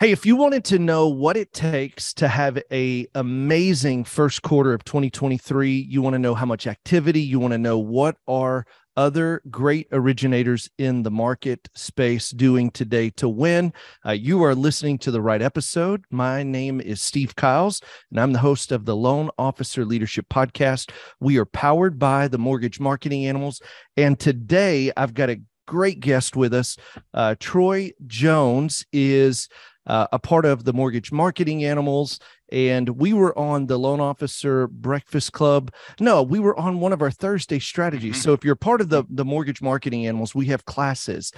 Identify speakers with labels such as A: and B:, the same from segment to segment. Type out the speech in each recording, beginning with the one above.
A: Hey, if you wanted to know what it takes to have a amazing first quarter of 2023, you want to know how much activity, you want to know what are other great originators in the market space doing today to win, you are listening to the right episode. My name is Steve Kyles, and I'm the host of the Loan Officer Leadership Podcast. We are powered by the Mortgage Marketing Animals, and today I've got a great guest with us. Troy Jones is a part of the Mortgage Marketing Animals, and we were on the Loan Officer Breakfast Club. No, we were on one of our Thursday strategies. So if you're part of the Mortgage Marketing Animals, we have classes,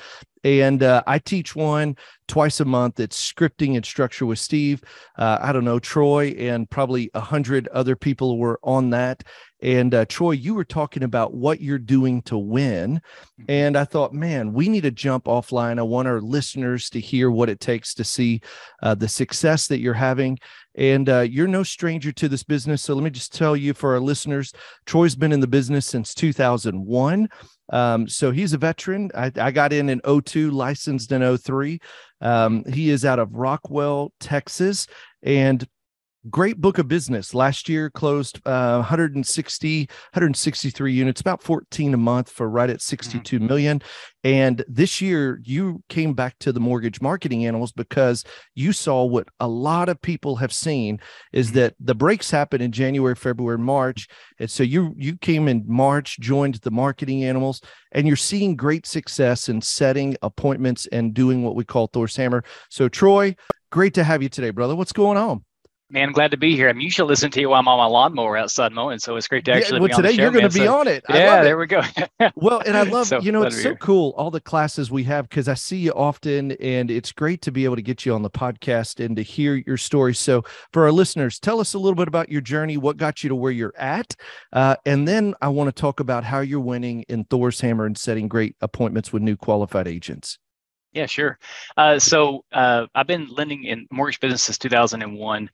A: and I teach one twice a month. It's scripting and structure with Steve. I don't know, Troy and probably 100 other people were on that. And Troy, you were talking about what you're doing to win. And I thought, man, we need to jump offline. I want our listeners to hear what it takes to see the success that you're having. And you're no stranger to this business. So let me just tell you, for our listeners, Troy's been in the business since 2001. So he's a veteran. I got in 02, licensed in 03. He is out of Rockwell, Texas, and great book of business. Last year closed 163 units, about 14 a month, for right at 62 million. And this year you came back to the Mortgage Marketing Animals because you saw what a lot of people have seen is that the breaks happen in January, February, March. And so you came in March, joined the Marketing Animals, and you're seeing great success in setting appointments and doing what we call Thor's Hammer. So Troy, great to have you today, brother. What's going on?
B: Man, I'm glad to be here. I'm usually listening to you while I'm on my lawnmower outside mowing, so it's great to actually be on the
A: today
B: show,
A: you're going to be on it. I love it.
B: There we go.
A: Well, and I love,
B: So
A: it's so cool, all the classes we have, because I see you often, and it's great to be able to get you on the podcast and to hear your story. So for our listeners, tell us a little bit about your journey, what got you to where you're at, and then I want to talk about how you're winning in Thor's Hammer and setting great appointments with new qualified agents.
B: Yeah, sure. So I've been lending in mortgage business since 2001.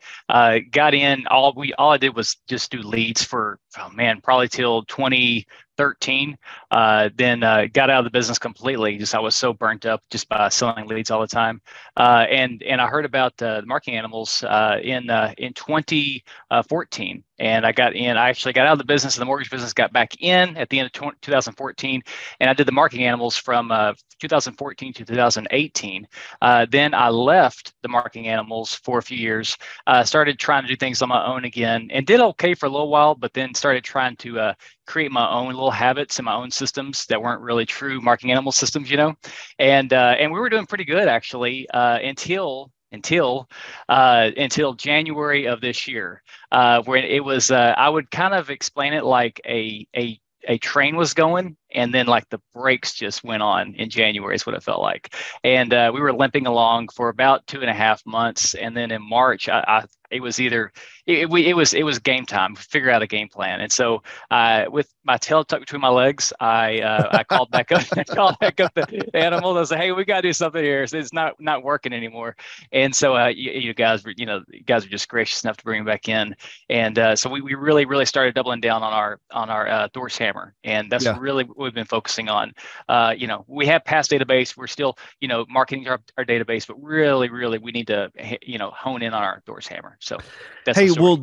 B: Got in, all I did was just do leads for, probably till 2013. Then got out of the business completely. I was so burnt up just by selling leads all the time. And I heard about the Marketing Animals in 2014. And I got in. I actually got out of the business, and the mortgage business got back in at the end of 2014. And I did the Marketing Animals from 2014 to 2018. Then I left the Marketing Animals for a few years, started trying to do things on my own again, and did okay for a little while, but then started trying to create my own little habits and my own systems that weren't really true Marketing Animal systems, and we were doing pretty good actually until January of this year, when it was, I would kind of explain it like a train was going, and then like the brakes just went on in January is what it felt like. And we were limping along for about 2.5 months. And then in March, it was game time, figure out a game plan. And so with my tail tucked between my legs, I called back up, the animal. I said, hey, we got to do something here. It's not working anymore. And so you guys were just gracious enough to bring me back in. And so we really, really started doubling down on our Thor's Hammer. And that's really what we've been focusing on. We have past database. We're still, marketing our database, but really, really, we need to, hone in on our Thor's Hammer. So that's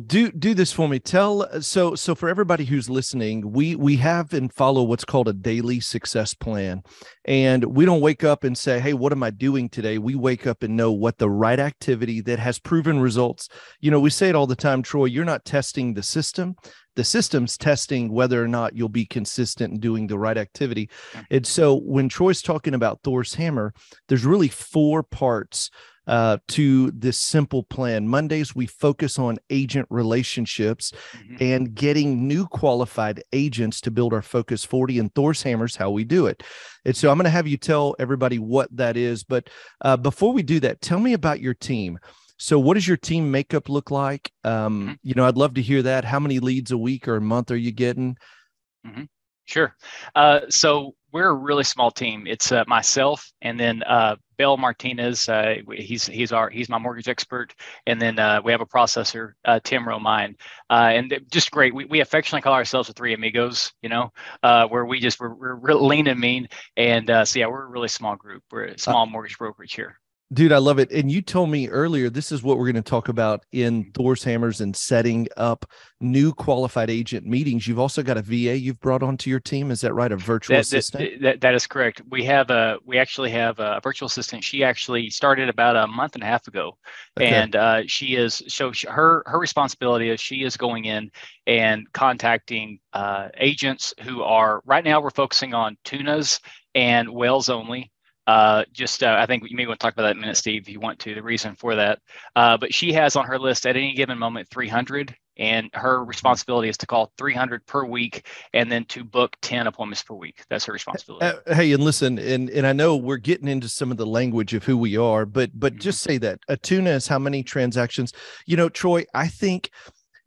A: do this for me. So for everybody who's listening, we have and follow what's called a daily success plan. And we don't wake up and say, hey, what am I doing today? We wake up and know what the right activity that has proven results. We say it all the time, Troy, you're not testing the system. The system's testing whether or not you'll be consistent in doing the right activity. And so when Troy's talking about Thor's Hammer, there's really 4 parts to this simple plan. Mondays, we focus on agent relationships and getting new qualified agents to build our Focus 40, and Thor's Hammer's how we do it. And so I'm going to have you tell everybody what that is. But before we do that, tell me about your team. So what does your team makeup look like? I'd love to hear that. How many leads a week or a month are you getting?
B: Sure. So we're a really small team. It's myself, and then Bill Martinez. He's my mortgage expert, and then we have a processor, Tim Romine, and just great. We affectionately call ourselves the Three Amigos. Where we're lean and mean, and so yeah, we're a really small group. We're a small mortgage brokerage here.
A: Dude, I love it. And you told me earlier, this is what we're going to talk about in Thor's Hammers and setting up new qualified agent meetings. You've also got a VA you've brought onto your team. Is that right? A virtual assistant?
B: That is correct. We actually have a virtual assistant. She actually started about a month and a half ago,
A: Okay.
B: and her responsibility is she is going in and contacting agents who are right now we're focusing on tunas and whales only. I think you may want to talk about that in a minute, Steve, if you want to, the reason for that. But she has on her list at any given moment 300, and her responsibility is to call 300 per week and then to book 10 appointments per week. That's her responsibility.
A: Hey, and listen, and I know we're getting into some of the language of who we are, but just say that a tuna is how many transactions, Troy, I think,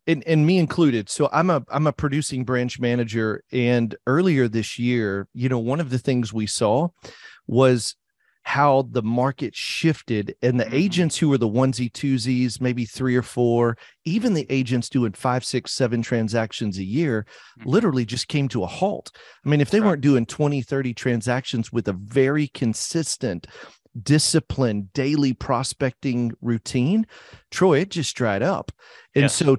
A: and me included. So I'm a producing branch manager. And earlier this year, one of the things we saw was how the market shifted, and the agents who were the onesie twosies, maybe 3 or 4, even the agents doing 5, 6, 7 transactions a year, literally just came to a halt. I mean, if they weren't doing 20, 30 transactions with a very consistent, disciplined daily prospecting routine, Troy, it just dried up. And so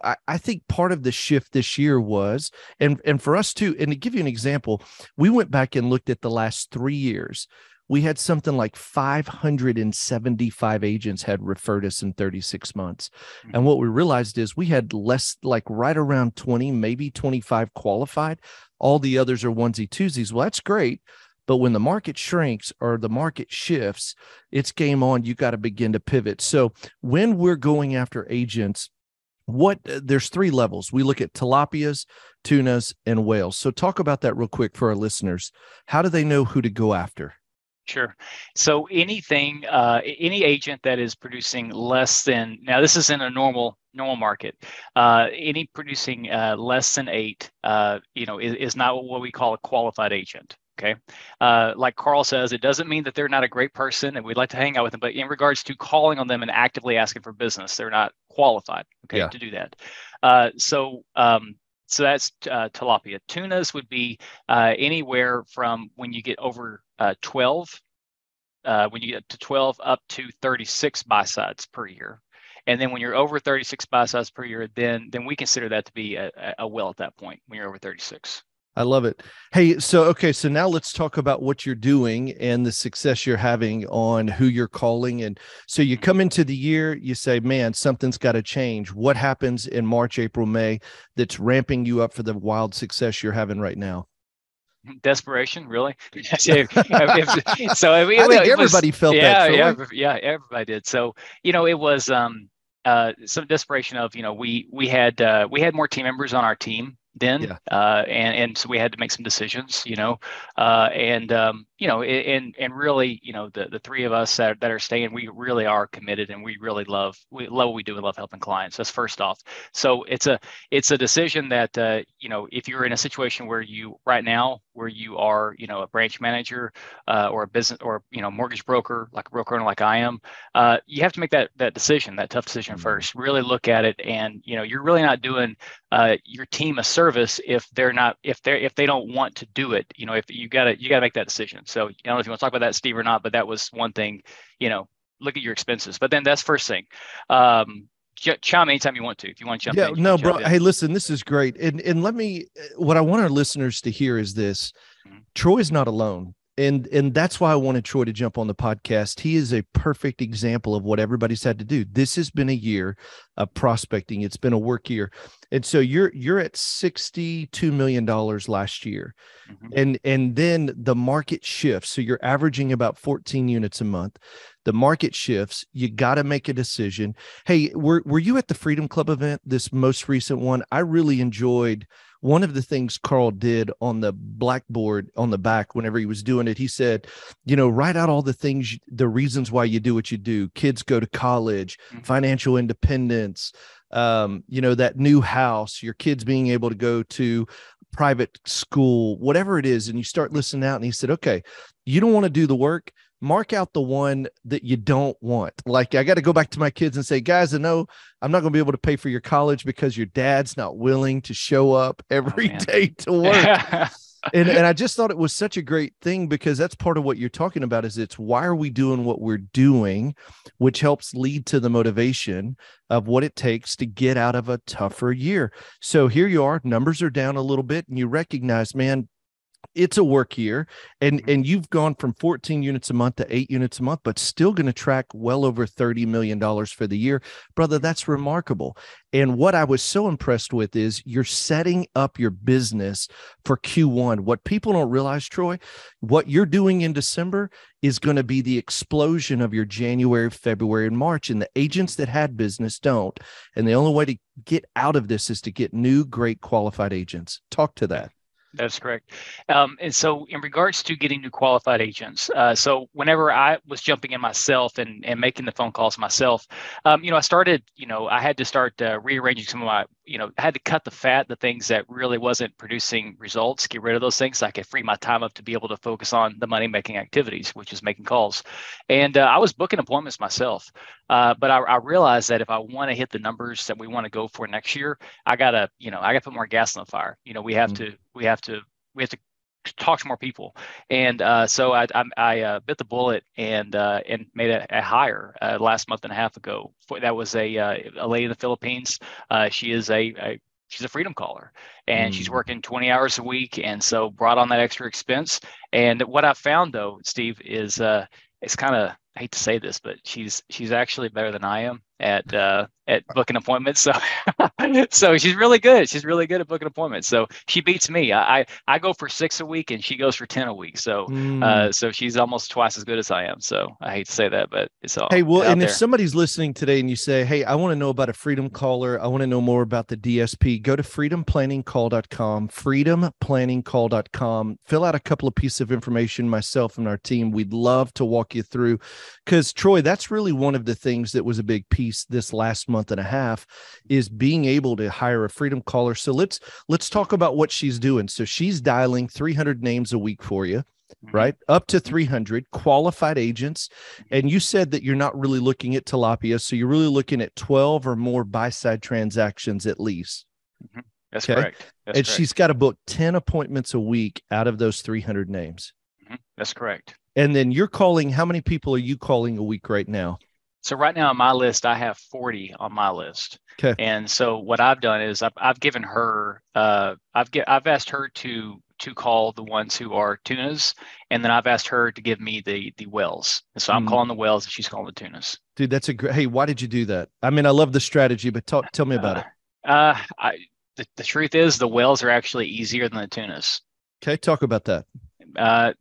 A: I think part of the shift this year was, and for us too, and to give you an example, we went back and looked at the last 3 years. We had something like 575 agents had referred us in 36 months. And what we realized is we had less, like right around 20, maybe 25 qualified. All the others are onesie twosies. Well, that's great. But when the market shrinks or the market shifts, it's game on. You got to begin to pivot. So when we're going after agents, there's 3 levels. We look at tilapias, tunas, and whales. So talk about that real quick for our listeners. How do they know who to go after?
B: Sure. So any agent that is producing less than, now this is in a normal market, any producing less than 8, is not what we call a qualified agent. Okay. Like Carl says, it doesn't mean that they're not a great person and we'd like to hang out with them, but in regards to calling on them and actively asking for business, they're not qualified, to do that. So that's tilapia. Tunas would be anywhere from when you get over 12, when you get to 12 up to 36 buy sides per year. And then when you're over 36 buy sides per year, then we consider that to be a whale at that point when you're over 36.
A: I love it. Hey, so now let's talk about what you're doing and the success you're having on who you're calling. And so you come into the year, you say, man, something's got to change. What happens in March, April, May that's ramping you up for the wild success you're having right now?
B: Desperation, really?
A: I think everybody felt that.
B: Yeah, everybody did. So, it was some desperation of, we had more team members on our team then, and so we had to make some decisions, and really, the 3 of us that are staying, we really are committed, and we love what we do. We love helping clients. That's first off. So it's a decision that if you're in a situation where you right now where you are a branch manager or a business or mortgage broker, like a broker owner like I am, you have to make that decision, that tough decision first. Really look at it, and you're really not doing your team a service if they don't want to do it. If you gotta make that decision. So I don't know if you want to talk about that, Steve, or not, but that was one thing. Look at your expenses. But then that's first thing. Chime anytime you want to. If you want to jump in.
A: No, bro. Hey, listen, this is great. And what I want our listeners to hear is this. Troy's not alone. And that's why I wanted Troy to jump on the podcast. He is a perfect example of what everybody's had to do. This has been a year of prospecting. It's been a work year. And so you're at $62 million last year. And then the market shifts. So you're averaging about 14 units a month. The market shifts. You got to make a decision. Hey, were you at the Freedom Club event, this most recent one? I really enjoyed one of the things Carl did on the blackboard on the back whenever he was doing it. He said, write out all the things, the reasons why you do what you do. Kids go to college, financial independence, that new house, your kids being able to go to private school, whatever it is. And you start listening out, and he said, okay, you don't want to do the work. Mark out the one that you don't want. Like, I got to go back to my kids and say, guys, I know I'm not going to be able to pay for your college because your dad's not willing to show up every day to work. And I just thought it was such a great thing because that's part of what you're talking about is it's why are we doing what we're doing, which helps lead to the motivation of what it takes to get out of a tougher year. So here you are, numbers are down a little bit and you recognize, man, it's a work year and you've gone from 14 units a month to 8 units a month, but still going to track well over $30 million for the year. Brother, that's remarkable. And what I was so impressed with is you're setting up your business for Q1. What people don't realize, Troy, what you're doing in December is going to be the explosion of your January, February, and March. And the agents that had business don't. And the only way to get out of this is to get new, great qualified agents. Talk to that.
B: That's correct. And so in regards to getting new qualified agents, so whenever I was jumping in myself and making the phone calls myself, I started, I had to start rearranging some of my, I had to cut the fat, the things that really wasn't producing results, get rid of those things so I could free my time up to be able to focus on the money-making activities, which is making calls. And I was booking appointments myself. But I realized that if I want to hit the numbers that we want to go for next year, I gotta put more gas on the fire. We have to talk to more people. And so I bit the bullet and made a hire last month and a half ago. That was a lady in the Philippines. She's a freedom caller and she's working 20 hours a week. And so brought on that extra expense. And what I found though, Steve, is it's kind of, I hate to say this, but she's actually better than I am at booking appointments. So so she's really good. She's really good at booking appointments. So she beats me. I go for 6 a week and she goes for 10 a week. So so she's almost twice as good as I am. So I hate to say that, but it's all.
A: Hey, well, and
B: there.
A: if somebody's listening today and you say, hey, I want to know about a freedom caller, I want to know more about the DSP, go to freedomplanningcall.com, freedomplanningcall.com, fill out a couple of pieces of information, myself and our team. We'd love to walk you through because Troy, that's really one of the things that was a big piece this last month and a half is being able to hire a freedom caller. So let's talk about what she's doing. So she's dialing 300 names a week for you, right? Up to 300 qualified agents. And you said that you're not really looking at tilapia. So you're really looking at 12 or more buy-side transactions at least.
B: That's correct. That's
A: and
B: correct.
A: She's got to book 10 appointments a week out of those 300 names.
B: That's correct.
A: And then you're calling, how many people are you calling a week right now?
B: So right now on my list, I have 40 on my list.
A: Okay.
B: And so what I've done is I've given her, I've asked her to call the ones who are tunas, and then I've asked her to give me the whales. And so I'm calling the whales and she's calling the tunas.
A: Dude, that's a great, hey, why did you do that? I mean, I love the strategy, but tell me about it.
B: The truth is the whales are actually easier than the tunas.
A: Okay. Talk about that.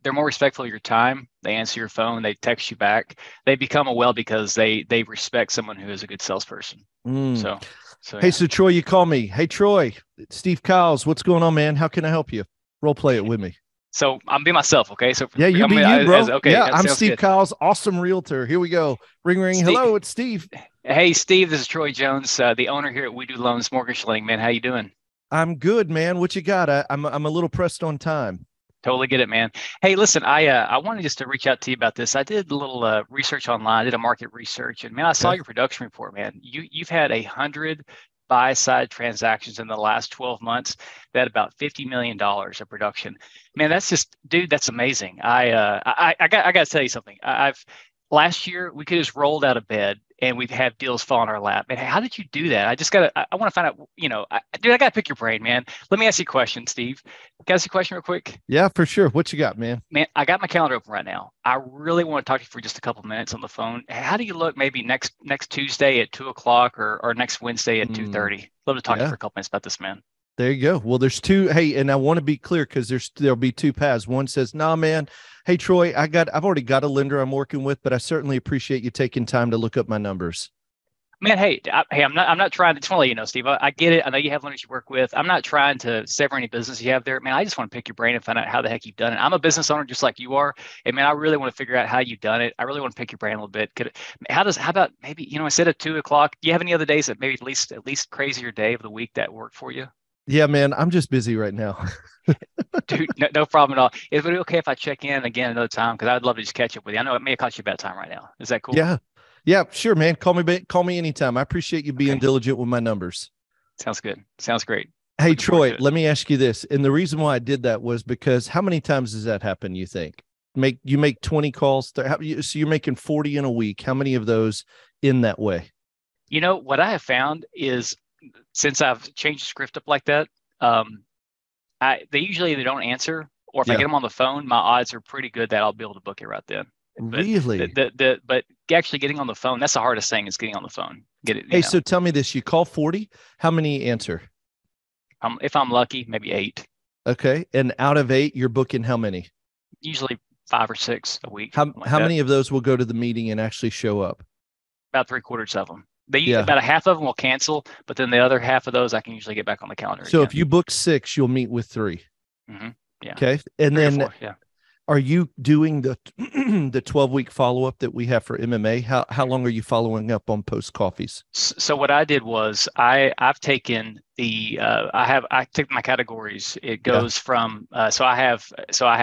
B: They're more respectful of your time. They answer your phone. They text you back. They become a whale because they respect someone who is a good salesperson. So
A: hey, so Troy, you call me. Hey, Troy, Steve Kyles, what's going on, man? How can I help you? Role play it with me.
B: So I'm being myself. Okay. So
A: yeah, you be you, bro.
B: Okay.
A: Yeah, I'm Steve Kyles, awesome realtor. Here we go. Ring, ring. Steve. Hello, it's Steve.
B: Hey, Steve, this is Troy Jones, the owner here at We Do Loans Mortgage Lending. Man, how you doing?
A: I'm good, man. What you got? I'm a little pressed on time.
B: Totally get it, man. Hey, listen, I wanted just to reach out to you about this. I did a little research online, did a market research, and man, I saw your production report, man. You've had 100 buy-side transactions in the last 12 months. That about $50 million of production. Man, that's just, dude, that's amazing. I got to tell you something. Last year we could have just rolled out of bed and we'd have deals fall in our lap. Man, how did you do that? I want to find out, dude, I got to pick your brain, man. Let me ask you a question, Steve. Can I ask you a question real quick?
A: Yeah, for sure. What you got, man?
B: Man, I got my calendar open right now. I really want to talk to you for just a couple of minutes on the phone. How do you look maybe next Tuesday at 2:00 or next Wednesday at 2:30? Love to talk to you for a couple minutes about this, man.
A: There you go. Well, there's two. Hey, and I want to be clear because there'll be two paths. One says, nah, man. Hey, Troy, I've already got a lender I'm working with, but I certainly appreciate you taking time to look up my numbers.
B: Man, I'm not trying to, just want to let you know, Steve, I get it. I know you have lenders you work with. I'm not trying to sever any business you have there. Man, I just want to pick your brain and find out how the heck you've done it. I'm a business owner just like you are. And man, I really want to figure out how you've done it. I really want to pick your brain a little bit. How about maybe, instead of 2:00, do you have any other days that maybe at least crazier day of the week that work for you?
A: Yeah, man, I'm just busy right now.
B: Dude, no problem at all. Is it okay if I check in again another time? Because I'd love to just catch up with you. I know it may have caught you a bad time right now. Is that cool?
A: Yeah, sure, man. Call me anytime. I appreciate you being diligent with my numbers.
B: Sounds good. Sounds great.
A: Hey,
B: Looking forward
A: Troy,
B: to it.
A: let me ask you this. And the reason why I did that was because how many times does that happen, you think? You make 20 calls, so you're making 40 in a week. How many of those in that way?
B: What I have found is since I've changed the script up like that, um, they usually either don't answer, or if I
A: Yeah.
B: get them on the phone, my odds are pretty good that I'll be able to book it right then. But
A: Really?
B: but actually getting on the phone, that's the hardest thing, is getting on the phone. Get it,
A: Hey, so tell me this. You call 40, how many answer?
B: if I'm lucky, maybe 8.
A: Okay. And out of 8, you're booking how many?
B: Usually 5 or 6 a week,
A: How
B: something like
A: how
B: that.
A: many of those will go to the meeting and actually show up?
B: About 3/4 of them.
A: Yeah.
B: About a half of them will cancel, but then the other half of those I can usually get back on the calendar
A: So if
B: again.
A: you book 6, you'll meet with 3.
B: Hmm. Yeah,
A: Okay. And
B: 3 or 4.
A: then
B: Yeah.
A: are you doing the the 12-week follow-up that we have for MMA? How long are you following up on post coffees?
B: So what I did was I've taken the I take my categories. It
A: Yeah.
B: goes from I have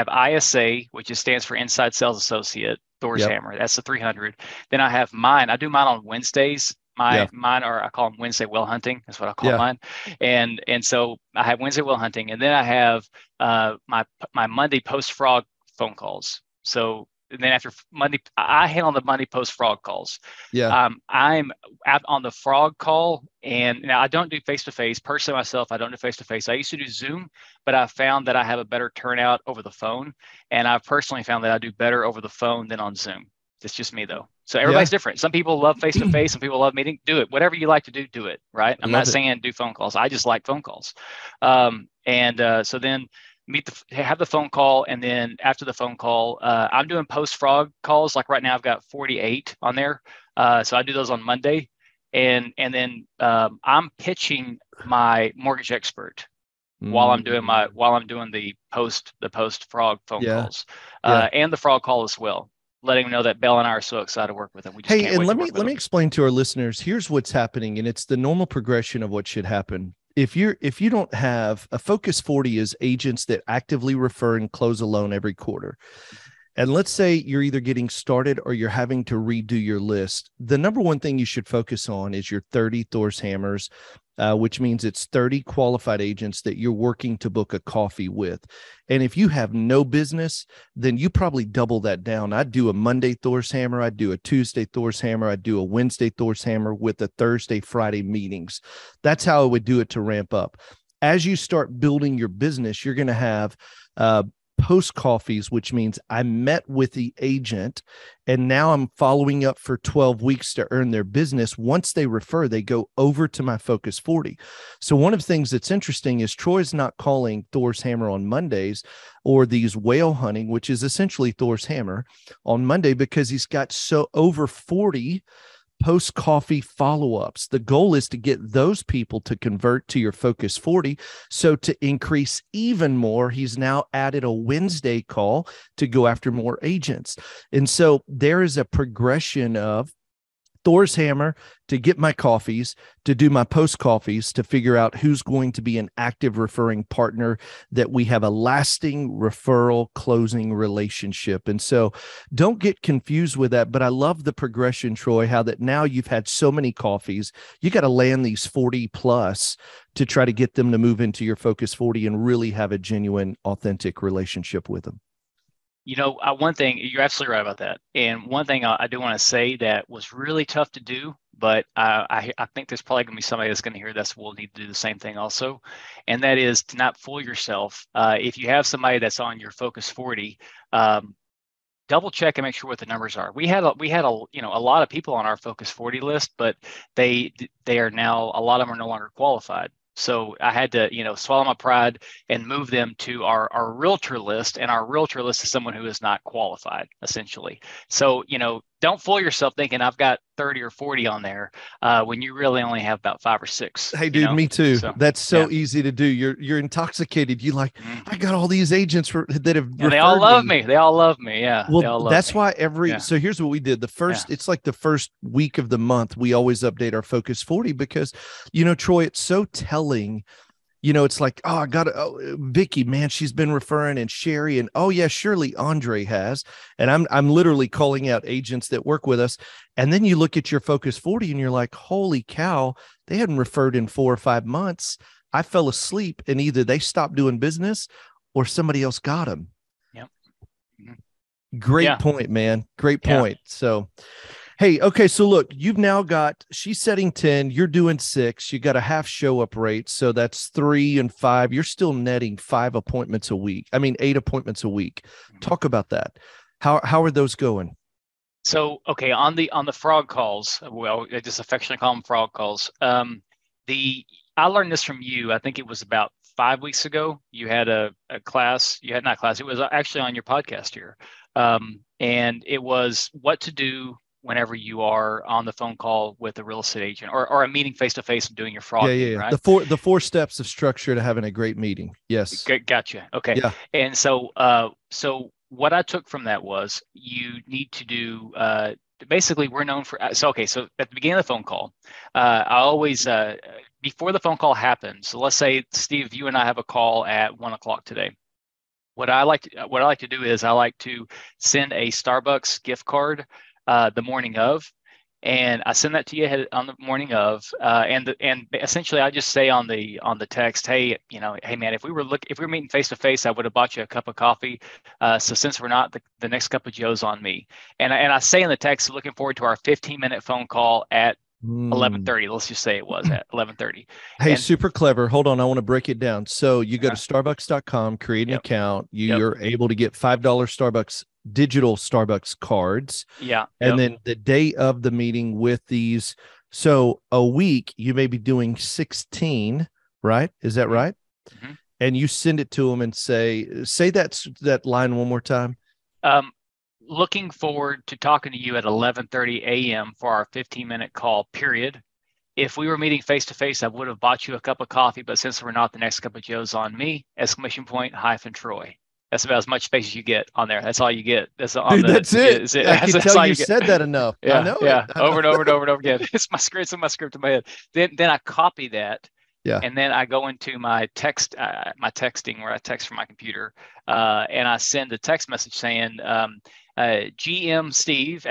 B: ISA, which stands for Inside Sales Associate, Thor's
A: Yep.
B: Hammer. That's the 300. Then I have mine. I do mine on Wednesdays.
A: Yeah.
B: Mine are, I call them Wednesday Well Hunting. That's what I call
A: Yeah.
B: mine. And so I have Wednesday Well Hunting, and then I have my Monday post frog phone calls. So and then after Monday, I handle the Monday post frog calls.
A: Yeah.
B: I'm out on the frog call, and now I don't do face to face. Personally, myself, I don't do face to face. I used to do Zoom, but I found that I have a better turnout over the phone, and I've personally found that I do better over the phone than on Zoom. It's just me though. So
A: Yeah.
B: everybody's different. Some people love face to face. Some people love meeting. Do it. Whatever you like to do, do it. Right.
A: I
B: I'm not
A: love it.
B: saying do phone calls. I just like phone calls. So then have the phone call, and then after the phone call, I'm doing post frog calls. Like right now, I've got 48 on there. So I do those on Monday, and then I'm pitching my mortgage expert while I'm doing
A: Mm.
B: the post frog phone
A: Yeah.
B: calls,
A: Yeah.
B: and the frog call as well, letting them know that Bell and I are so excited to work with them. We just
A: Hey,
B: can't
A: and
B: wait
A: let
B: to
A: me
B: work with
A: let me
B: them.
A: explain to our listeners. Here's what's happening, and it's the normal progression of what should happen. If you don't have a Focus 40 is agents that actively refer and close a loan every quarter. And let's say you're either getting started or you're having to redo your list. The number one thing you should focus on is your 30 Thor's Hammers, which means it's 30 qualified agents that you're working to book a coffee with. And if you have no business, then you probably double that down. I'd do a Monday Thor's Hammer. I'd do a Tuesday Thor's Hammer. I'd do a Wednesday Thor's Hammer with the Thursday, Friday meetings. That's how I would do it to ramp up. As you start building your business, you're going to have post coffees, which means I met with the agent and now I'm following up for 12 weeks to earn their business. Once they refer, they go over to my Focus 40. So one of the things that's interesting is Troy's not calling Thor's Hammer on Mondays or these whale hunting, which is essentially Thor's Hammer on Monday, because he's got so over 40 post coffee follow-ups. The goal is to get those people to convert to your Focus 40. So to increase even more, he's now added a Wednesday call to go after more agents. And so there is a progression of Thor's Hammer to get my coffees, to do my post coffees, to figure out who's going to be an active referring partner, that we have a lasting referral closing relationship. And so don't get confused with that. But I love the progression, Troy, how that now you've had so many coffees, you got to land these 40 plus to try to get them to move into your Focus 40 and really have a genuine, authentic relationship with them.
B: One thing, you're absolutely right about that. And one thing I do want to say that was really tough to do, but I think there's probably going to be somebody that's going to hear this will need to do the same thing also. And that is to not fool yourself. If you have somebody that's on your Focus 40, double check and make sure what the numbers are. We had a lot of people on our Focus 40 list, but they are now, a lot of them are no longer qualified. So I had to, swallow my pride and move them to our realtor list. And our realtor list is someone who is not qualified, essentially. So, don't fool yourself thinking I've got 30 or 40 on there when you really only have about 5 or 6.
A: Hey, dude, me too.
B: So,
A: that's so
B: yeah.
A: easy to do. You're intoxicated. You like, I got all these agents that have
B: and they all love me. They all love me. Yeah.
A: Well, that's why
B: Yeah.
A: so here's what we did. It's like the first week of the month, we always update our Focus 40 because, Troy, it's so telling. It's like, oh, I got Vicky, man, she's been referring, and Sherry, and oh yeah, surely Andre has. And I'm literally calling out agents that work with us. And then you look at your Focus 40 and you're like, holy cow, they hadn't referred in 4 or 5 months. I fell asleep and either they stopped doing business or somebody else got them.
B: Yep.
A: Great point, man. Great point. So, hey, okay. So look, you've now got, she's setting 10, you're doing 6, you got a half show up rate. So that's 3 and 5. You're still netting 8 appointments a week. Talk about that. How are those going?
B: So, okay, on the frog calls, well, I just affectionately call them frog calls. I learned this from you. I think it was about 5 weeks ago. You had a class. You had not class. It was actually on your podcast here, and it was what to do whenever you are on the phone call with a real estate agent or a meeting face to face and doing your frog meeting, right?
A: The four steps of structure to having a great meeting. Yes.
B: Gotcha. Okay.
A: Yeah.
B: And so what I took from that was you need to do basically we're known for so at the beginning of the phone call, I always before the phone call happens. So let's say, Steve, you and I have a call at 1:00 today. What I like to do is I like to send a Starbucks gift card the morning of, and I send that to you on the morning of, and essentially I just say on the text, hey man, if we were meeting face to face, I would have bought you a cup of coffee. So since we're not, the next cup of Joe's on me, and I say in the text, looking forward to our 15-minute phone call at 11:30. Let's just say it was at 11:30.
A: Hey, super clever. Hold on. I want to break it down. So you go to starbucks.com, create an account. You're able to get $5 Starbucks digital Starbucks cards.
B: Yeah.
A: And then the day of the meeting with these. So a week, you may be doing 16, right? Is that right? Mm-hmm. And you send it to them and say that line one more time.
B: Looking forward to talking to you at 11:30 a.m. for our 15-minute call, period. If we were meeting face to face, I would have bought you a cup of coffee, but since we're not, the next cup of Joe's on me, ! Troy. That's about as much space as you get on there. That's all you get. That's it.
A: I can tell you said that enough.
B: Yeah,
A: I know
B: over and over again. It's my script in my head. Then I copy that.
A: Yeah.
B: And then I go into my texting where I text from my computer, and I send a text message saying, GM Steve, !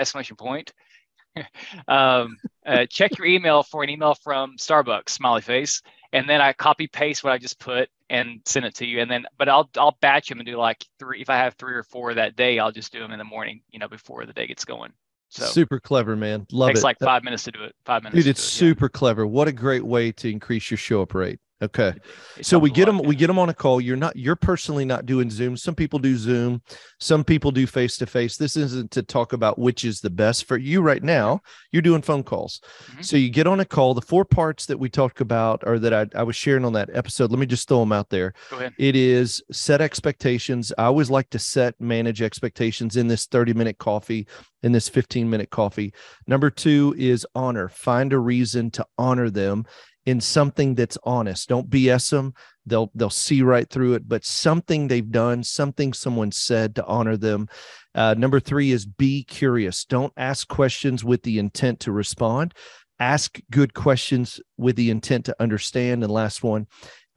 B: Check your email for an email from Starbucks, smiley face. And then I copy paste what I just put and send it to you. And then, but I'll batch them and do like 3. If I have 3 or 4 that day, I'll just do them in the morning, before the day gets going. So
A: super clever, man. Love it.
B: Takes like 5 minutes to do it. 5 minutes.
A: Dude, it's super clever. What a great way to increase your show up rate. Okay. So we get them on a call. You're personally not doing Zoom. Some people do Zoom. Some people do face-to-face. This isn't to talk about which is the best for you right now. You're doing phone calls. Mm-hmm. So you get on a call. The 4 parts that we talked about, or that I was sharing on that episode, let me just throw them out there.
B: Go ahead.
A: It is set expectations. I always like to manage expectations in this 30-minute coffee, in this 15-minute coffee. Number 2 is honor. Find a reason to honor them in something that's honest. Don't BS them. They'll see right through it, but something they've done, something someone said to honor them. Number 3 is be curious. Don't ask questions with the intent to respond. Ask good questions with the intent to understand. And last one,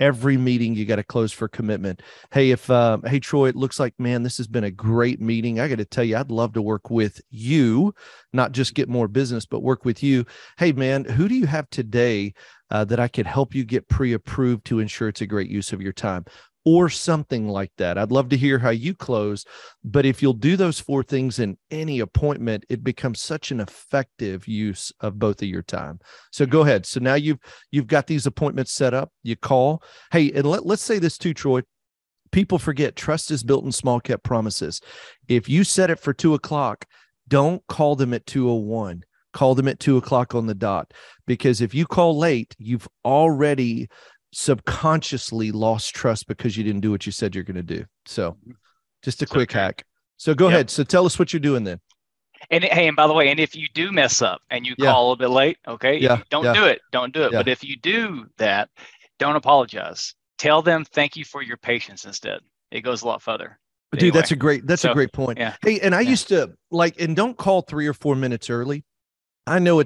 A: every meeting you got to close for commitment. Hey, hey, Troy, it looks like, man, this has been a great meeting. I got to tell you, I'd love to work with you, not just get more business, but work with you. Hey, man, who do you have today that I could help you get pre-approved to ensure it's a great use of your time? Or something like that. I'd love to hear how you close, but if you'll do those 4 things in any appointment, it becomes such an effective use of both of your time. So go ahead. So now you've got these appointments set up, you call. Hey, and let's say this too, Troy. People forget trust is built in small cap promises. If you set it for 2:00, don't call them at 2:01. Call them at 2:00 on the dot, because if you call late, you've already subconsciously lost trust because you didn't do what you said you're going to do. So just a quick hack. So go ahead. So tell us what you're doing then.
B: And hey, and by the way, and if you do mess up and you call a little bit late, okay, don't do it. Don't do it. But if you do that, don't apologize. Tell them thank you for your patience instead. It goes a lot further. But
A: dude, anyway, that's a great point.
B: Yeah.
A: Hey, and I used to and don't call 3 or 4 minutes early. I know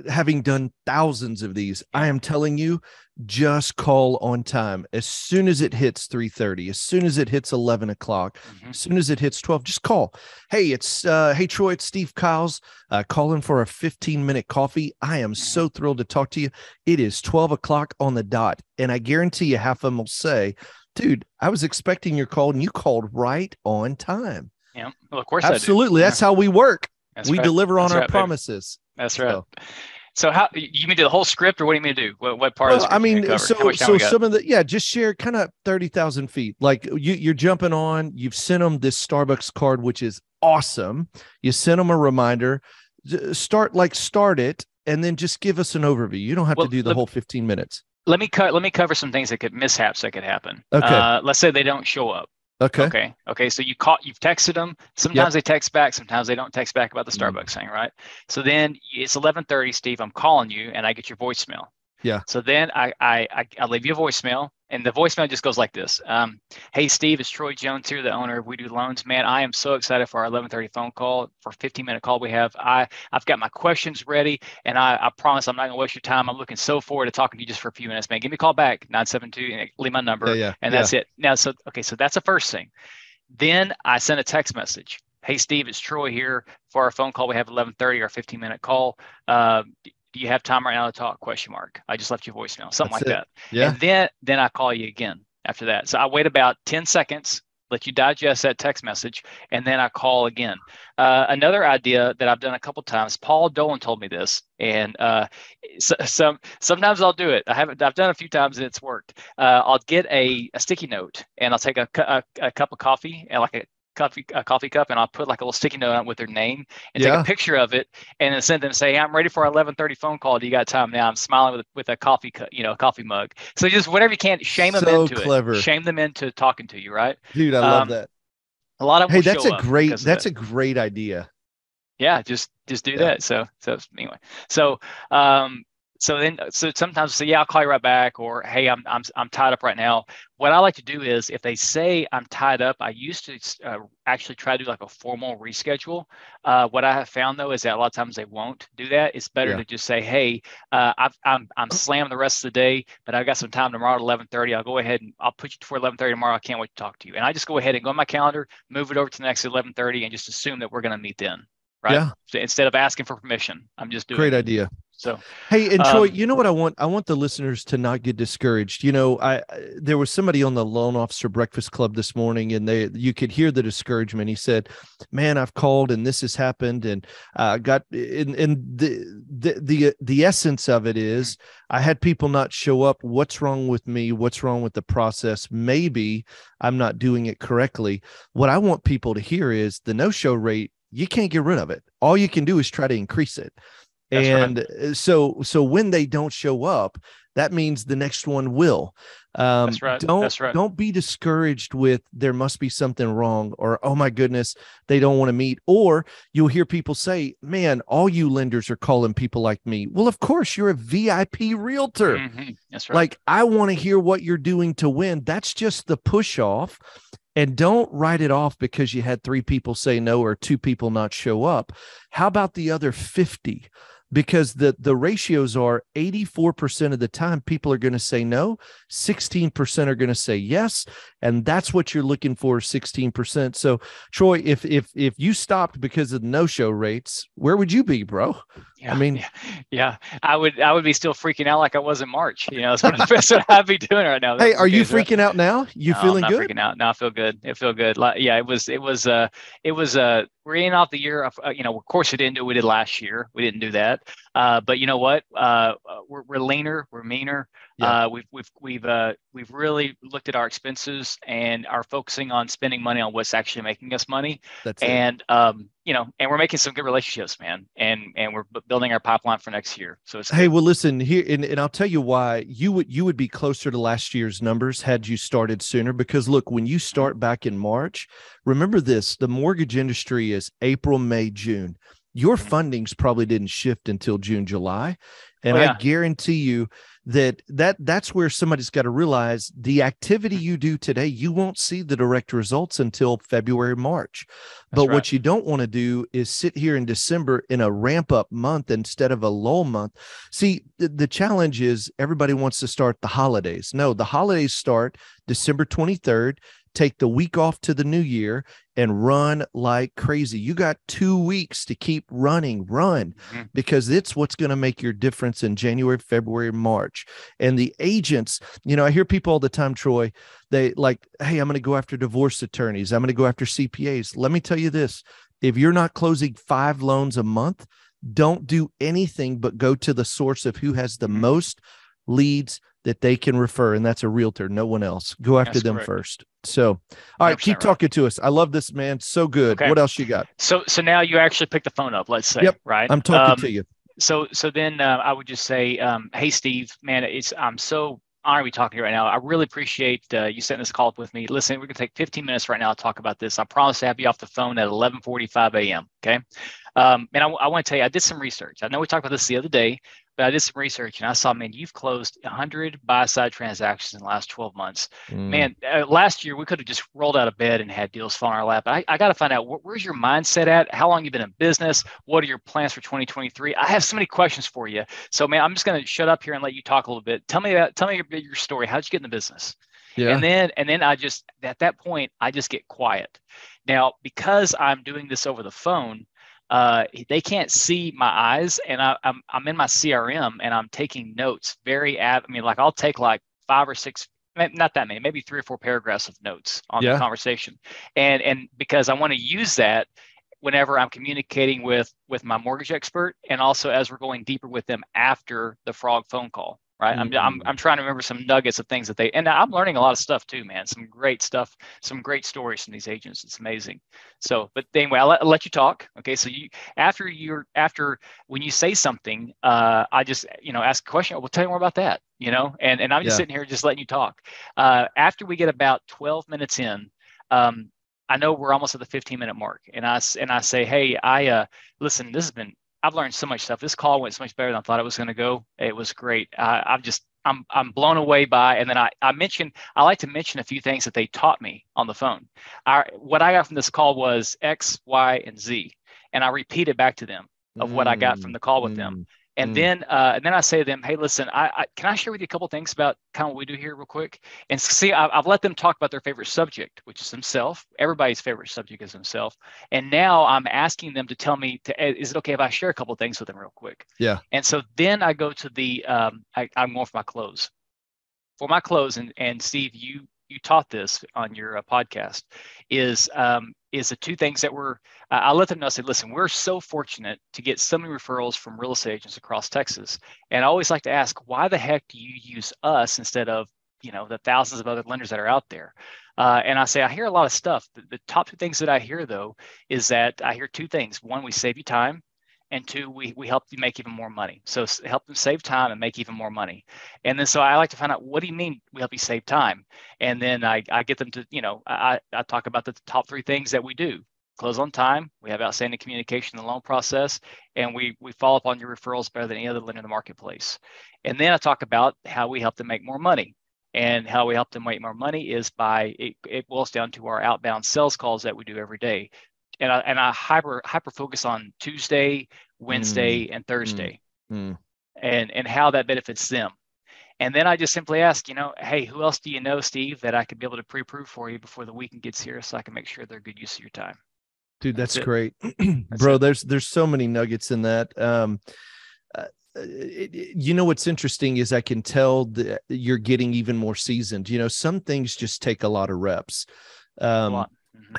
A: having done thousands of these, I am telling you, just call on time. As soon as it hits 3:30, as soon as it hits 11 o'clock, as soon as it hits 12, just call. Hey, hey, Troy, it's Steve Kyles calling for a 15-minute coffee. I am so thrilled to talk to you. It is 12 o'clock on the dot. And I guarantee you half of them will say, dude, I was expecting your call and you called right on time.
B: Yeah. Well, of course
A: Absolutely.
B: I do.
A: That's how we work.
B: That's
A: we
B: right.
A: deliver on
B: That's
A: our
B: right,
A: promises.
B: That's right. So how you mean do the whole script, or what do you mean to do? What part of the script?
A: I mean, so some of the, just share kind of 30,000 feet. Like you're jumping on, you've sent them this Starbucks card, which is awesome. You sent them a reminder, start it, and then just give us an overview. You don't have to do the whole 15 minutes.
B: Let me cover some things that could happen.
A: Okay.
B: Let's say they don't show up.
A: Okay.
B: So you've texted them. Sometimes they text back. Sometimes they don't text back about the Starbucks thing, right? So then it's 11:30, Steve. I'm calling you, and I get your voicemail.
A: Yeah.
B: So then I leave you a voicemail, and the voicemail just goes like this. Hey, Steve, it's Troy Jones here, the owner of We Do Loans. Man, I am so excited for our 11:30 phone call, for a 15-minute call we have. I've got my questions ready, and I promise I'm not going to waste your time. I'm looking so forward to talking to you just for a few minutes, man. Give me a call back, 972, and leave my number, and that's it. Now, so that's the first thing. Then I send a text message. Hey, Steve, it's Troy here for our phone call. We have 11:30, our 15-minute call. Do you have time right now to talk? ? I just left you a voicemail, something like that.
A: Yeah.
B: And then I call you again after that. So I wait about 10 seconds, let you digest that text message, and then I call again. Another idea that I've done a couple of times, Paul Dolan told me this, and sometimes I'll do it. I've done a few times and it's worked. I'll get a sticky note, and I'll take a cup of coffee and like a coffee cup, and I'll put like a little sticky note on with their name and take a picture of it, and then send them, say, hey, I'm ready for our 11:30 phone call. Do you got time now? I'm smiling with a coffee cup, a coffee mug. So just whatever you can, shame them into it. Shame them into talking to you, right?
A: Dude, I love that.
B: A lot of them
A: that's a great idea.
B: Yeah, just do that. So anyway, so sometimes say, yeah, I'll call you right back, or hey, I'm tied up right now. What I like to do is, if they say I'm tied up, I used to actually try to do like a formal reschedule. What I have found though is that a lot of times they won't do that. It's better to just say, hey, I'm slammed the rest of the day, but I've got some time tomorrow at 11:30. I'll go ahead and I'll put you for 11:30 tomorrow. I can't wait to talk to you. And I just go ahead and go on my calendar, move it over to the next 11:30, and just assume that we're going to meet then. Right.
A: Yeah.
B: So instead of asking for permission, I'm just doing
A: Great idea.
B: So,
A: hey, and Troy, you know what I want? I want the listeners to not get discouraged. There was somebody on the Loan Officer Breakfast Club this morning, and you could hear the discouragement. He said, man, I've called and this has happened. And got in the essence of it is I had people not show up. What's wrong with me? What's wrong with the process? Maybe I'm not doing it correctly. What I want people to hear is the no-show rate, you can't get rid of it. All you can do is try to increase it. That's right. So when they don't show up, that means the next one will.
B: That's right.
A: Don't be discouraged with there must be something wrong, or, oh my goodness, they don't want to meet. Or you'll hear people say, man, all you lenders are calling people like me. Well, of course, you're a VIP realtor.
B: Mm-hmm. That's right.
A: Like, I want to hear what you're doing to win. That's just the push off. And don't write it off because you had 3 people say no or 2 people not show up. How about the other 50? Because the ratios are 84% of the time people are going to say no, 16% are going to say yes, and that's what you're looking for, 16%. So Troy, if you stopped because of the no-show rates, where would you be, bro?
B: Yeah, I would be still freaking out like I was in March. That's what I'd be doing right now.
A: Hey, are you freaking out now? You feeling good?
B: I'm not freaking out. No, I feel good. It feel good. Yeah, it was we're in off the year of, of course we didn't do what we did last year. We didn't do that. But you know what? We're leaner, we're meaner. Yeah. We've really looked at our expenses and are focusing on spending money on what's actually making us money. And we're making some good relationships, man. And we're building our pipeline for next year. So it's
A: well, listen here, and I'll tell you why you would be closer to last year's numbers had you started sooner. Because look, when you start back in March, remember this: the mortgage industry is April, May, June. your fundings probably didn't shift until June, July. And
B: Oh,
A: I
B: yeah.
A: guarantee you that's where somebody's got to realize the activity you do today, you won't see the direct results until February, March.
B: That's
A: But
B: right.
A: what you don't want to do is sit here in December in a ramp up month instead of a lull month. See, the challenge is everybody wants to start the holidays. No, the holidays start December 23rd. Take the week off to the new year and run like crazy. You got 2 weeks to keep running, because it's what's going to make your difference in January, February, March. And the agents, I hear people all the time, Troy, they like, hey, I'm going to go after divorce attorneys. I'm going to go after CPAs. Let me tell you this. If you're not closing 5 loans a month, don't do anything but go to the source of who has the most leads that they can refer, and that's a realtor, no one else. Go after them first. So, all right, keep talking to us. I love this, man. So good. Okay. What else you got?
B: So now you actually pick the phone up, let's say,
A: yep,
B: right?
A: I'm talking to you.
B: So then I would just say, hey, Steve, man, I'm so honored to be talking to you right now. I really appreciate you setting this call up with me. Listen, we're going to take 15 minutes right now to talk about this. I promise to have you off the phone at 11:45 a.m., okay? And I want to tell you, I did some research. I know we talked about this the other day, but I did some research and I saw, man, you've closed 100 buy-side transactions in the last 12 months. Man, last year we could have just rolled out of bed and had deals fall in our lap. I got to find out, where's your mindset at? How long you been in business? What are your plans for 2023? I have so many questions for you. So, man, I'm just going to shut up here and let you talk a little bit. Tell me your story. How'd you get in the business? Yeah. And then I just, at that point, I just get quiet. Now, because I'm doing this over the phone, they can't see my eyes, and I'm in my CRM and I'm taking notes. I'll take like 5 or 6, not that many, maybe 3 or 4 paragraphs of notes on the conversation, and because I want to use that whenever I'm communicating with my mortgage expert, and also as we're going deeper with them after the frog phone call. Right. I'm trying to remember some nuggets of things and I'm learning a lot of stuff too, man. Some great stuff, some great stories from these agents. It's amazing. So, but anyway, I'll let you talk. Okay. So after when you say something, I just, ask a question. Well, tell you more about that, and I'm just sitting here just letting you talk. After we get about 12 minutes in, I know we're almost at the 15-minute mark, and I say, hey, listen, I've learned so much stuff. This call went so much better than I thought it was going to go. It was great. I'm blown away by, and then I like to mention a few things that they taught me on the phone. What I got from this call was X, Y, and Z, and I repeated back to them of what I got from the call with them. And then I say to them, hey, listen, can I share with you a couple of things about kind of what we do here real quick? And see, I've let them talk about their favorite subject, which is themselves. Everybody's favorite subject is themselves. And now I'm asking them to tell me, is it okay if I share a couple of things with them real quick? Yeah. And so then I go to I'm going for my close. For my close, and Steve, you taught this on your podcast, is the 2 things that I let them know. I said, listen, we're so fortunate to get so many referrals from real estate agents across Texas. And I always like to ask, why the heck do you use us instead of, the thousands of other lenders that are out there? And I say, I hear a lot of stuff. The top 2 things that I hear, though, is that I hear 2 things. 1, we save you time. And 2, we help you make even more money. So help them save time and make even more money. And then so I like to find out, what do you mean we help you save time? And then I get them to, I talk about the top 3 things that we do. Close on time. We have outstanding communication in the loan process. And we follow up on your referrals better than any other lender in the marketplace. And then I talk about how we help them make more money. And how we help them make more money is it boils down to our outbound sales calls that we do every day. And I hyper focus on Tuesday, Wednesday, and Thursday, and how that benefits them. And then I just simply ask, hey, who else do you know, Steve, that I could be able to pre-approve for you before the weekend gets here, so I can make sure they're good use of your time.
A: Dude, that's great, bro. There's so many nuggets in that. What's interesting is I can tell that you're getting even more seasoned. Some things just take a lot of reps.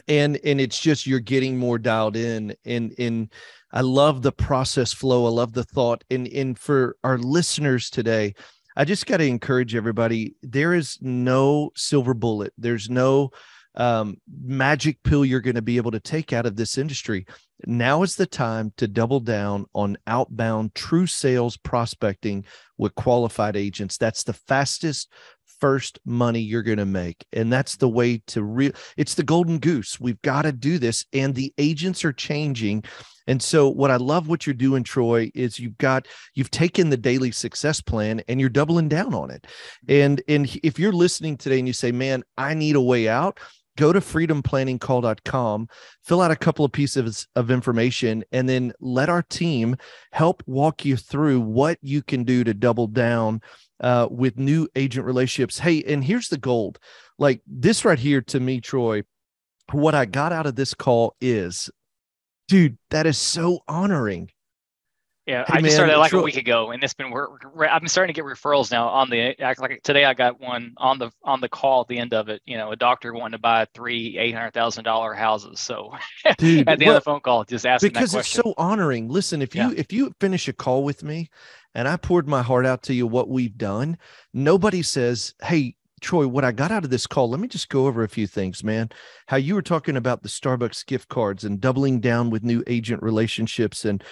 A: And it's just, you're getting more dialed in, and I love the process flow. I love the thought. And for our listeners today, I just got to encourage everybody. There is no silver bullet. There's no magic pill you're going to be able to take out of this industry. Now is the time to double down on outbound true sales prospecting with qualified agents. That's the fastest first money you're going to make. And that's the way to it's the golden goose. We've got to do this. And the agents are changing. And so what I love what you're doing, Troy, is you've taken the daily success plan and you're doubling down on it. And if you're listening today and you say, man, I need a way out, go to freedomplanningcall.com, fill out a couple of pieces of information, and then let our team help walk you through what you can do to double down with new agent relationships. Hey, and here's the gold. Like this right here to me, Troy, what I got out of this call is, dude, that is so honoring.
B: Yeah,
A: Hey,
B: I just started
A: man,
B: like a week ago, and it's been I've been starting to get referrals now on the like today. I got one on the call at the end of it. You know, a doctor wanting to buy three $800,000 houses. So,
A: dude,
B: at the end of the phone call, just asking
A: because
B: that question.
A: it's so honoring. Listen, if you finish a call with me, and I poured my heart out to you, what we've done, nobody says, "Hey, Troy, what I got out of this call, let me just go over a few things, man." How you were talking about the Starbucks gift cards and doubling down with new agent relationships, and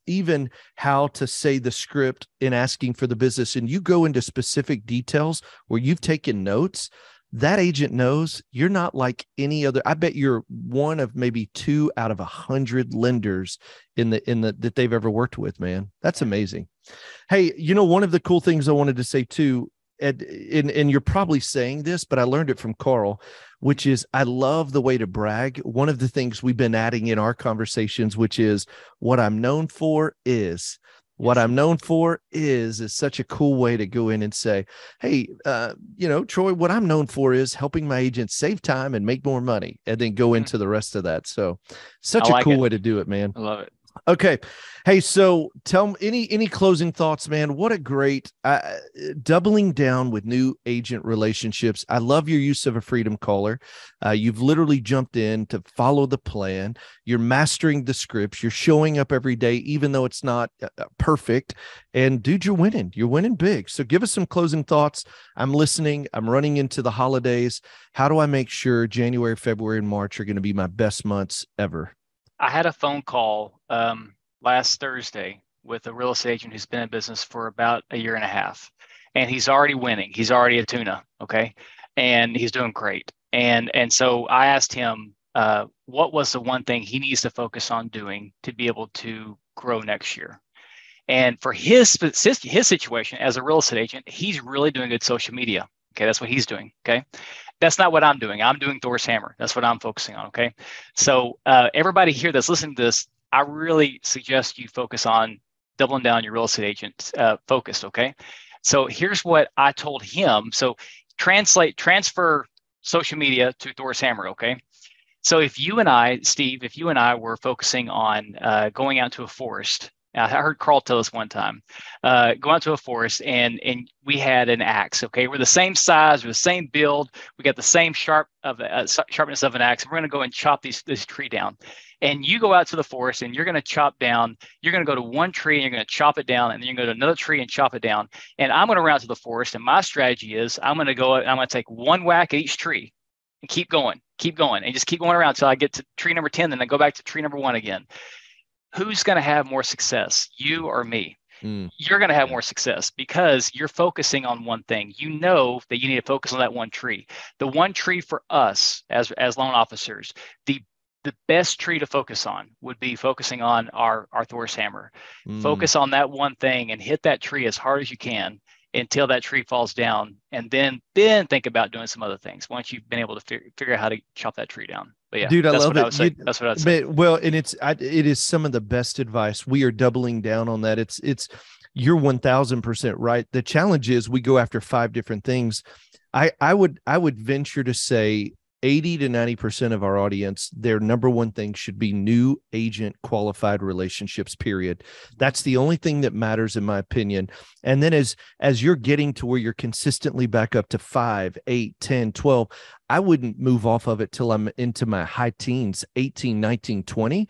A: even how to say the script in asking for the business. And you go into specific details where you've taken notes. That agent knows you're not like any other. I bet you're one of maybe 2 out of 100 lenders in the that they've ever worked with, man. That's amazing. Hey, one of the cool things I wanted to say too, and you're probably saying this, but I learned it from Carl, which is I love the way to brag. One of the things we've been adding in our conversations, which is what I'm known for is. What I'm known for is such a cool way to go in and say, hey, Troy, what I'm known for is helping my agents save time and make more money, and then go into the rest of that. So such a cool way to do it, man.
B: I love it.
A: Okay. Hey, so tell me any closing thoughts, man. What a great doubling down with new agent relationships. I love your use of a freedom caller. You've literally jumped in to follow the plan. You're mastering the scripts. You're showing up every day, even though it's not perfect. And dude, you're winning. You're winning big. So give us some closing thoughts. I'm listening. I'm running into the holidays. How do I make sure January, February, and March are going to be my best months ever?
B: I had a phone call last Thursday with a real estate agent who's been in business for about a year and a half, and he's already winning. He's already a tuna, okay, and he's doing great. And so I asked him what was the one thing he needs to focus on doing to be able to grow next year. And for his situation as a real estate agent, he's really doing good social media. Okay, that's what he's doing. Okay. That's not what I'm doing. I'm doing Thor's Hammer. That's what I'm focusing on. Okay. So everybody here that's listening to this, I really suggest you focus on doubling down your real estate agent focus. Okay. So here's what I told him. So transfer social media to Thor's Hammer. Okay. So if you and I, Steve, were focusing on going out to a forest, I heard Carl tell us one time, go out to a forest and we had an axe. Okay, we're the same size, we're the same build, we got the same sharpness of an axe. We're going to go and chop this tree down. And you go out to the forest and you're going to chop down. You're going to go to one tree and you're going to chop it down, and then you're going to go to another tree and chop it down. And I'm going to run out to the forest, and my strategy is I'm going to take one whack at each tree and keep going, and just keep going around until I get to tree number 10. Then I go back to tree number 1 again. Who's going to have more success, you or me? You're going to have more success because you're focusing on one thing. You know that you need to focus on that one tree. The one tree for us as loan officers, the best tree to focus on would be focusing on our Thor's Hammer. Focus on that one thing and hit that tree as hard as you can until that tree falls down, and then think about doing some other things once you've been able to figure out how to chop that tree down. But yeah,
A: dude, I love it.
B: That's what I would say.
A: Well, and it is some of the best advice. We are doubling down on that. It's you're 1000% right. The challenge is we go after 5 different things. I would venture to say 80 to 90% of our audience, their number one thing should be new agent qualified relationships, period. That's the only thing that matters, in my opinion. And then as you're getting to where you're consistently back up to 5, 8, 10, 12, I wouldn't move off of it till I'm into my high teens, 18, 19, 20,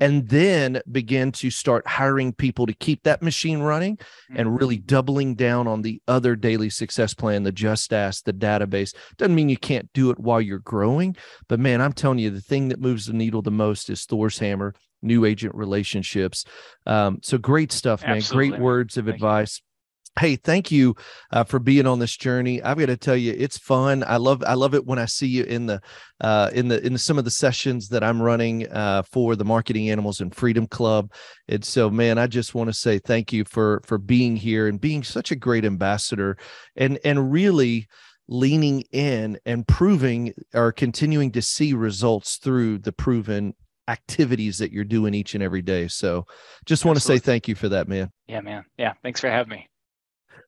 A: and then begin to start hiring people to keep that machine running and really doubling down on the other daily success plan, the Just Ask, the database. Doesn't mean you can't do it while you're growing, but man, I'm telling you, the thing that moves the needle the most is Thor's Hammer, new agent relationships. So great stuff, man.
B: Absolutely.
A: Great words of advice. Hey, thank you for being on this journey. I've got to tell you, it's fun. I love it when I see you in the some of the sessions that I'm running for the Marketing Animals and Freedom Club. And so, man, I just want to say thank you for being here and being such a great ambassador, and really leaning in and proving or continuing to see results through the proven activities that you're doing each and every day. So, just want to say thank you for that, man.
B: Yeah, man. Yeah, thanks for having me.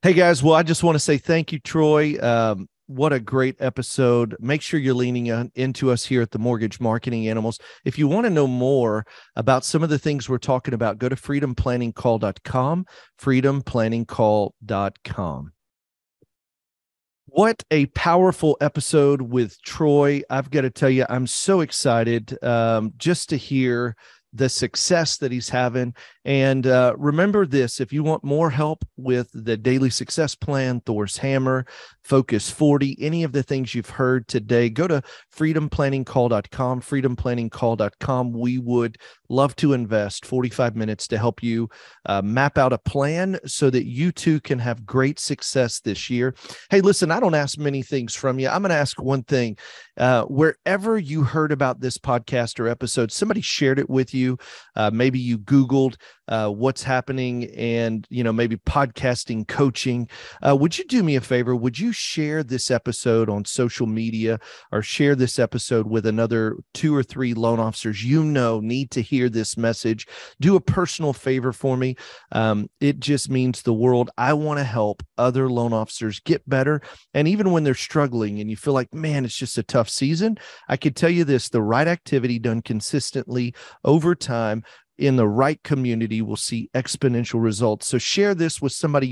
A: Hey guys, well, I just want to say thank you, Troy. What a great episode. Make sure you're leaning into us here at the Mortgage Marketing Animals. If you want to know more about some of the things we're talking about, go to freedomplanningcall.com, freedomplanningcall.com. What a powerful episode with Troy. I've got to tell you, I'm so excited just to hear the success that he's having. And remember this, if you want more help with the Daily Success Plan, Thor's Hammer, Focus 40, any of the things you've heard today, go to freedomplanningcall.com, freedomplanningcall.com. We would love to invest 45 minutes to help you map out a plan so that you too can have great success this year. Hey, listen, I don't ask many things from you. I'm going to ask one thing. Wherever you heard about this podcast or episode, somebody shared it with you. Maybe you Googled what's happening and, maybe podcasting coaching. Would you do me a favor? Would you share this episode on social media or share this episode with another 2 or 3 loan officers need to hear this message? Do a personal favor for me. It just means the world. I want to help other loan officers get better. And even when they're struggling and you feel like, man, it's just a tough season, I could tell you this, the right activity done consistently over time in the right community will see exponential results. So share this with somebody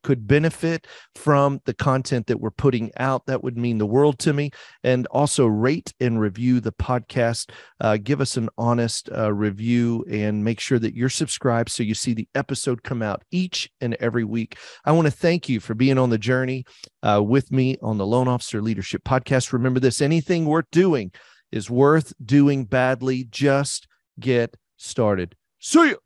A: could benefit from the content that we're putting out. That would mean the world to me. And also rate and review the podcast. Give us an honest review and make sure that you're subscribed so you see the episode come out each and every week. I want to thank you for being on the journey with me on the Loan Officer Leadership Podcast. Remember this, anything worth doing is worth doing badly. Just get started. See ya.